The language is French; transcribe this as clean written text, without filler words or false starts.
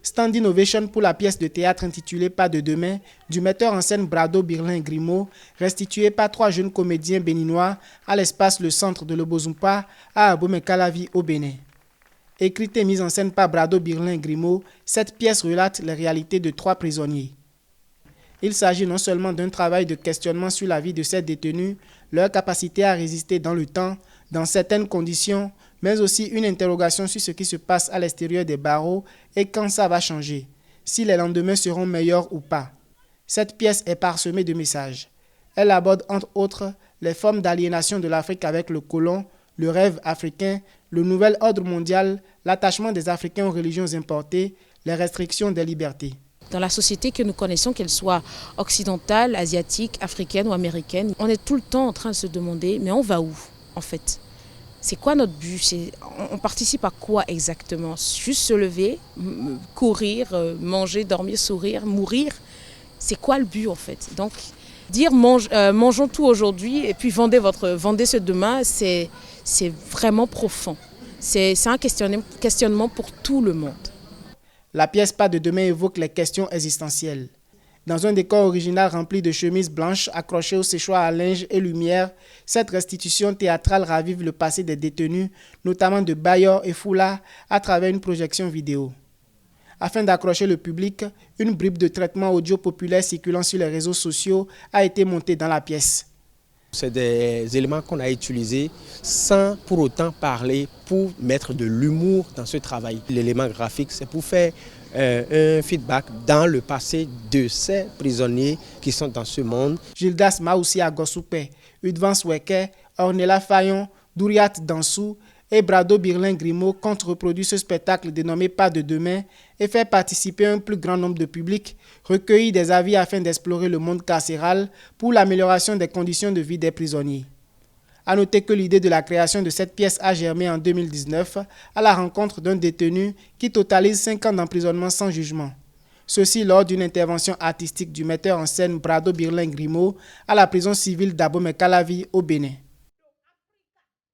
Stand Innovation pour la pièce de théâtre intitulée Pas de demain du metteur en scène Brado Birlin Grimaud, restituée par 3 jeunes comédiens béninois à l'espace Le Centre de Lobozumpa à Abomey-Calavi au Bénin. Écrite et mise en scène par Brado Birlin Grimaud, cette pièce relate les réalités de 3 prisonniers. Il s'agit non seulement d'un travail de questionnement sur la vie de ces détenus, leur capacité à résister dans le temps, dans certaines conditions, mais aussi une interrogation sur ce qui se passe à l'extérieur des barreaux et quand ça va changer, si les lendemains seront meilleurs ou pas. Cette pièce est parsemée de messages. Elle aborde entre autres les formes d'aliénation de l'Afrique avec le colon, le rêve africain, le nouvel ordre mondial, l'attachement des Africains aux religions importées, les restrictions des libertés. Dans la société que nous connaissons, qu'elle soit occidentale, asiatique, africaine ou américaine, on est tout le temps en train de se demander, mais on va où en fait? C'est quoi notre but? On participe à quoi exactement? Juste se lever, courir, manger, dormir, sourire, mourir? C'est quoi le but en fait? Donc dire mangeons tout aujourd'hui et puis vendez ce demain, c'est vraiment profond. C'est un questionnement pour tout le monde. La pièce Pas de demain évoque les questions existentielles. Dans un décor original rempli de chemises blanches accrochées au séchoir à linge et lumière, cette restitution théâtrale ravive le passé des détenus, notamment de Bayor et Foula, à travers une projection vidéo. Afin d'accrocher le public, une bribe de traitement audio populaire circulant sur les réseaux sociaux a été montée dans la pièce. C'est des éléments qu'on a utilisés sans pour autant parler, pour mettre de l'humour dans ce travail. L'élément graphique, c'est pour faire un feedback dans le passé de ces prisonniers qui sont dans ce monde. Gildas Maoussi Agosoupe, Udvan Sweke, Ornella Fayon, Douriat Dansou et Brado Birlin Grimaud comptent reproduire ce spectacle dénommé Pas de demain et faire participer un plus grand nombre de publics, recueillir des avis afin d'explorer le monde carcéral pour l'amélioration des conditions de vie des prisonniers. À noter que l'idée de la création de cette pièce a germé en 2019 à la rencontre d'un détenu qui totalise 5 ans d'emprisonnement sans jugement. Ceci lors d'une intervention artistique du metteur en scène Brado Birlin Grimaud à la prison civile d'Abomey-Calavi au Bénin.